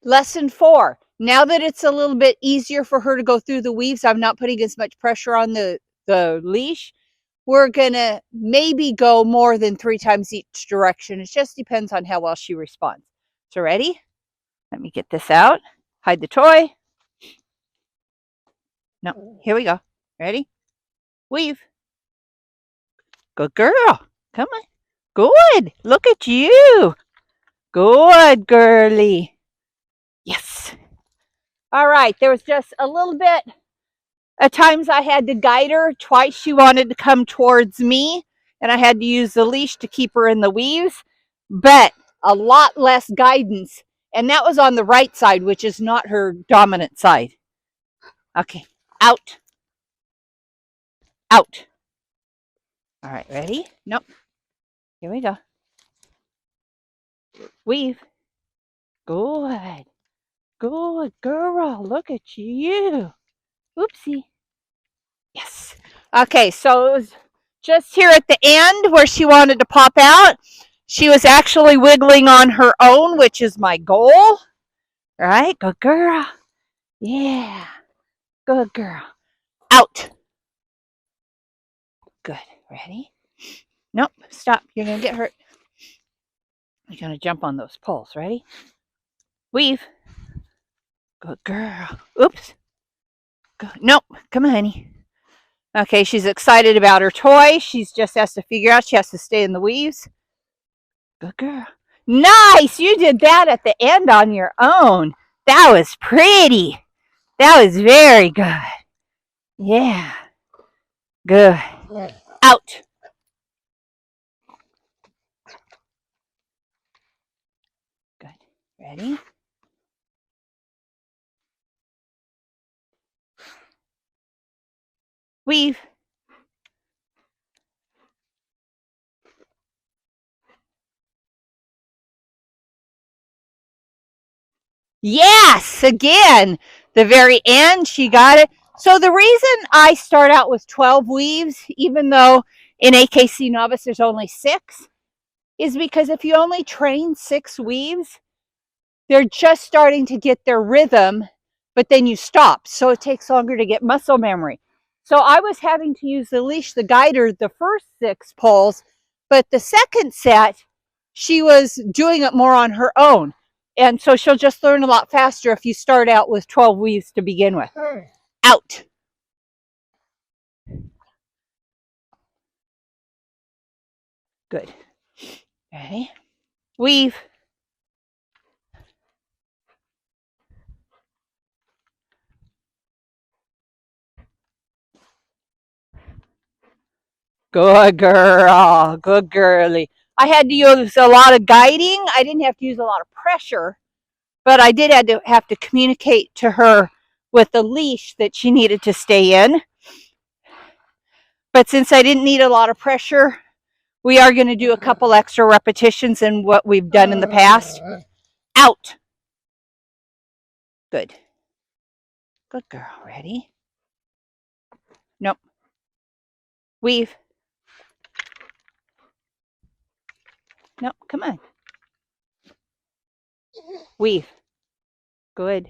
Lesson 4. Now that it's a little bit easier for her to go through the weaves, I'm not putting as much pressure on the leash. We're gonna maybe go more than 3 times each direction. It just depends on how well she responds. So ready? Let me get this out. Hide the toy. No, here we go. Ready? Weave. Good girl. Come on. Good. Look at you. Good girly. Yes. All right. There was just a little bit. At times I had to guide her. Twice she wanted to come towards me, and I had to use the leash to keep her in the weaves, but a lot less guidance. And that was on the right side, which is not her dominant side. Okay. Out. Out. All right. Ready? Nope. Here we go. Weave. Good. Good girl. Look at you. Oopsie. Yes. Okay, so it was just here at the end where she wanted to pop out. She was actually wiggling on her own, which is my goal. All right, good girl. Yeah, good girl. Out. Good. Ready? Nope, stop. You're going to get hurt. You're going to jump on those poles. Ready? Weave. Good girl. Oops. Good. Nope. Come on, honey. Okay, she's excited about her toy. She just has to figure out she has to stay in the weaves. Good girl. Nice! You did that at the end on your own. That was pretty. That was very good. Yeah. Good. Out. Good. Ready? Weave. Yes, again. The very end, she got it. So the reason I start out with 12 weaves, even though in AKC Novice there's only 6, is because if you only train 6 weaves, they're just starting to get their rhythm, but then you stop. So it takes longer to get muscle memory. So I was having to use the leash, the guider, the first 6 pulls, but the second set, she was doing it more on her own. And so she'll just learn a lot faster if you start out with 12 weaves to begin with. Out. Good. Ready? Weave. Good girl. Good girly. I had to use a lot of guiding. I didn't have to use a lot of pressure, but I did have to communicate to her with the leash that she needed to stay in. But since I didn't need a lot of pressure, we are going to do a couple extra repetitions in what we've done in the past. Out. Good. Good girl. Ready? Nope. Weave. Nope. Come on. Weave. Good.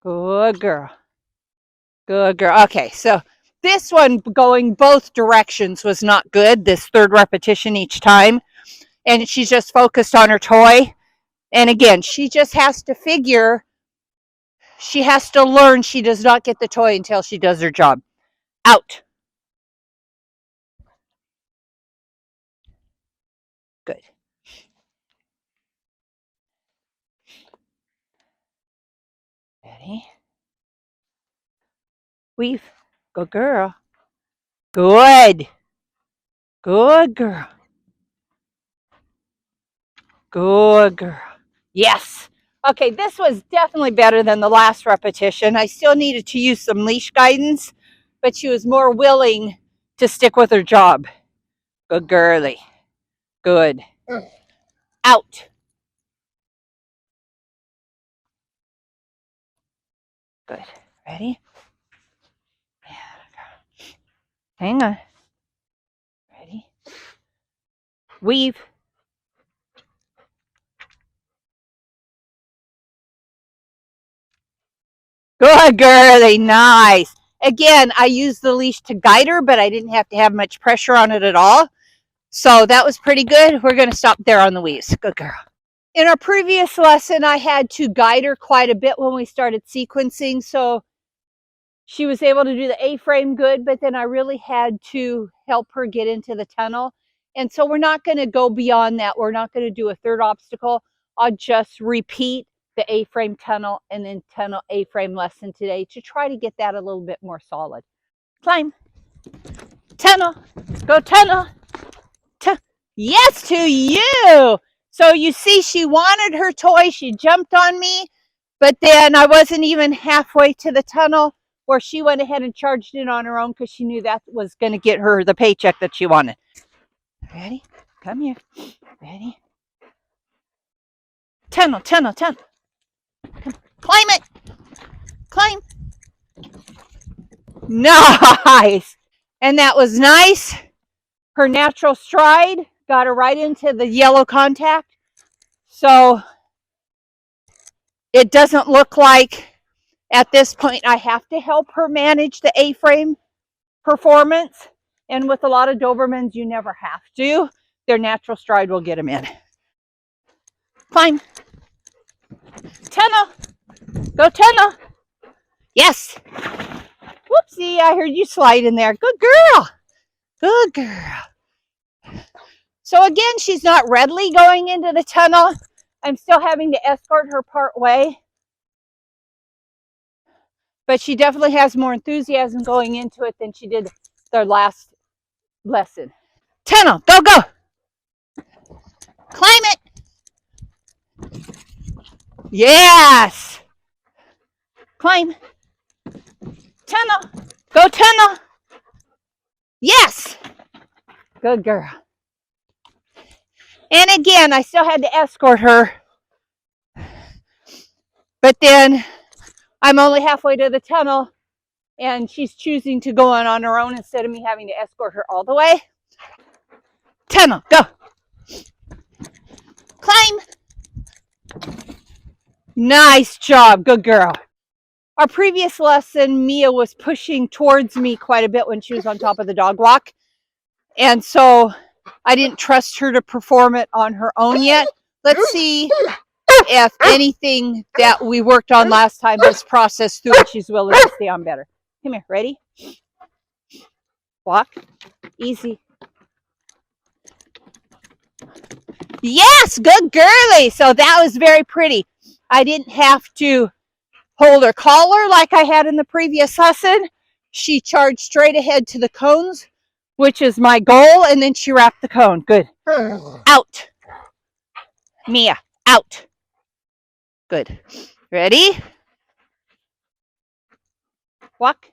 Good girl. Good girl. Okay, so this one going both directions was not good, this third repetition each time. And she's just focused on her toy. And again, she just has to figure, she has to learn she does not get the toy until she does her job. Out. Good. Ready? Weave. Good girl. Good. Good girl. Good girl. Yes. Okay, this was definitely better than the last repetition. I still needed to use some leash guidance, but she was more willing to stick with her job. Good girly. Good. Out. Good. Ready? Hang on. Ready? Weave. Good girlie, nice. Again, I used the leash to guide her, but I didn't have to have much pressure on it at all. So that was pretty good. We're going to stop there on the weaves. Good girl. In our previous lesson, I had to guide her quite a bit when we started sequencing. So she was able to do the A-frame good, but then I really had to help her get into the tunnel. And so we're not going to go beyond that. We're not going to do a third obstacle. I'll just repeat the A-frame tunnel and then tunnel A-frame lesson today to try to get that a little bit more solid. Climb, tunnel, go tunnel. Yes to you. So you see, she wanted her toy. She jumped on me, but then I wasn't even halfway to the tunnel where she went ahead and charged it on her own because she knew that was going to get her the paycheck that she wanted. Ready? Come here. Ready? Tunnel, tunnel, tunnel. Climb it. Climb. Nice. And that was nice. Her natural stride got her right into the yellow contact. So it doesn't look like at this point I have to help her manage the A-frame performance. And with a lot of Dobermans, you never have to. Their natural stride will get them in. Climb. Tunnel. Go tunnel. Yes. Whoopsie, I heard you slide in there. Good girl. Good girl. So again, she's not readily going into the tunnel. I'm still having to escort her part way. But she definitely has more enthusiasm going into it than she did their last lesson. Tunnel, go, go. Climb it. Yes. Climb. Tunnel. Go tunnel. Yes. Good girl. And again, I still had to escort her. But then I'm only halfway to the tunnel and she's choosing to go on her own instead of me having to escort her all the way. Tunnel, go. Climb. Nice job. Good girl. Our previous lesson, Mia was pushing towards me quite a bit when she was on top of the dog walk. And so I didn't trust her to perform it on her own yet. Let's see if anything that we worked on last time is processed through and she's willing to stay on better. Come here. Ready? Walk. Easy. Yes, good girly. So that was very pretty. I didn't have to hold her collar like I had in the previous lesson. She charged straight ahead to the cones, which is my goal, and then she wrapped the cone. Good. Out. Mia, out. Good. Ready? Walk.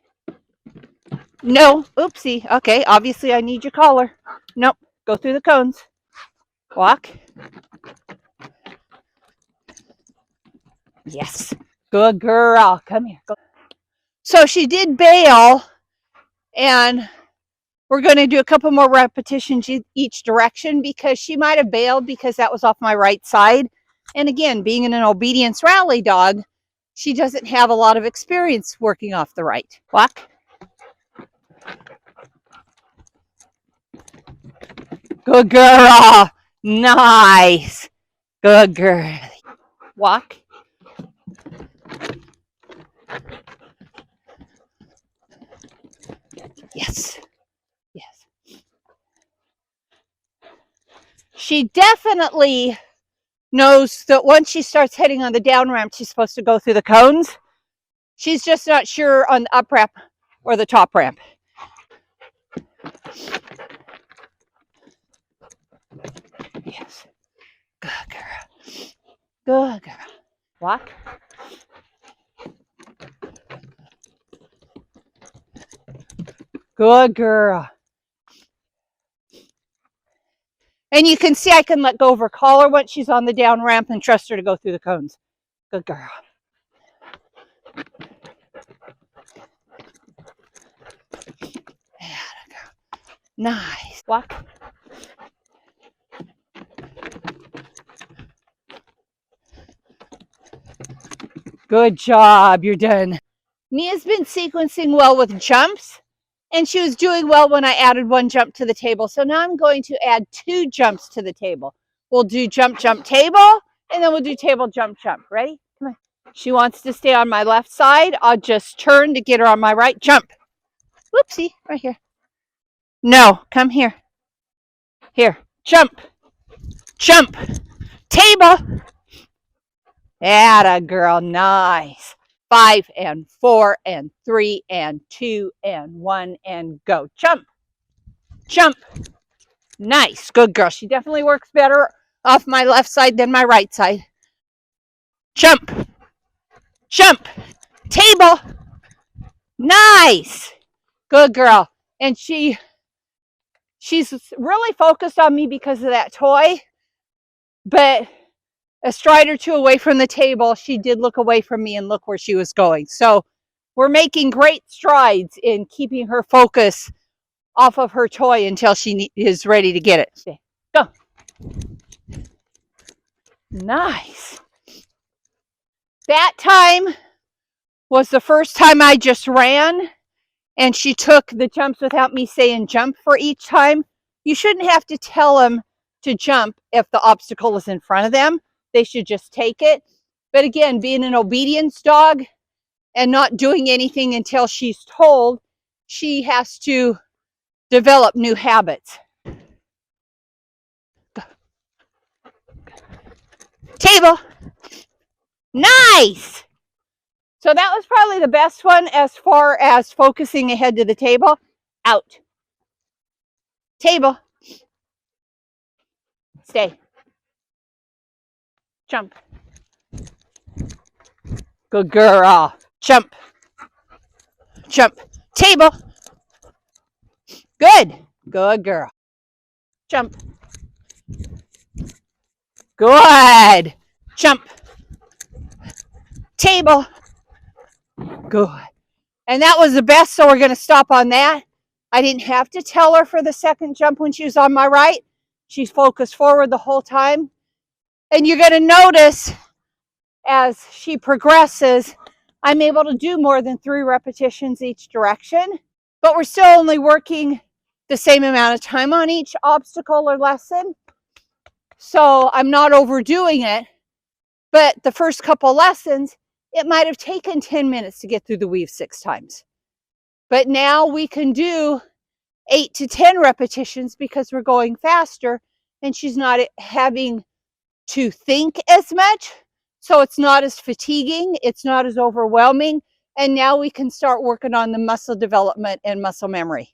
No. Oopsie. Okay, obviously I need your collar. Nope. Go through the cones. Walk. Yes. Good girl. Come here. Go. So she did bail, and we're going to do a couple more repetitions each direction because she might have bailed because that was off my right side. And again, being an obedience rally dog, she doesn't have a lot of experience working off the right. Walk. Good girl. Nice. Good girl. Walk. Yes. Yes. She definitely knows that once she starts heading on the down ramp, she's supposed to go through the cones. She's just not sure on the up ramp or the top ramp. Yes. Good girl. Good girl. Walk. Good girl. And you can see I can let go of her collar once she's on the down ramp and trust her to go through the cones. Good girl. Nice. Walk. Good job. You're done. Mia's been sequencing well with jumps, and she was doing well when I added 1 jump to the table. So now I'm going to add 2 jumps to the table. We'll do jump, jump, table, and then we'll do table, jump, jump. Ready? Come on. She wants to stay on my left side. I'll just turn to get her on my right. Jump. Whoopsie, right here. No, come here. Here, jump, jump, table. Atta girl, nice. 5 and 4 and 3 and 2 and 1 and go. Jump, jump. Nice, good girl. She definitely works better off my left side than my right side. Jump, jump, table. Nice, good girl. And she's really focused on me because of that toy, but a stride or 2 away from the table, she did look away from me and look where she was going. So we're making great strides in keeping her focus off of her toy until she is ready to get it. Go. Nice. That time was the first time I just ran, and she took the jumps without me saying jump for each time. You shouldn't have to tell them to jump if the obstacle is in front of them. They should just take it. But again, being an obedience dog and not doing anything until she's told, she has to develop new habits. Go. Table. Nice. So that was probably the best one as far as focusing ahead to the table. Out. Table. Stay. Jump. Good girl. Jump. Jump. Table. Good. Good girl. Jump. Good. Jump. Table. Good. And that was the best, so we're going to stop on that. I didn't have to tell her for the second jump when she was on my right. She's focused forward the whole time. And you're going to notice as she progresses, I'm able to do more than 3 repetitions each direction, but we're still only working the same amount of time on each obstacle or lesson. So I'm not overdoing it, but the first couple lessons, it might have taken 10 minutes to get through the weave 6 times. But now we can do 8 to 10 repetitions because we're going faster and she's not having to think as much. So it's not as fatiguing, it's not as overwhelming. And now we can start working on the muscle development and muscle memory.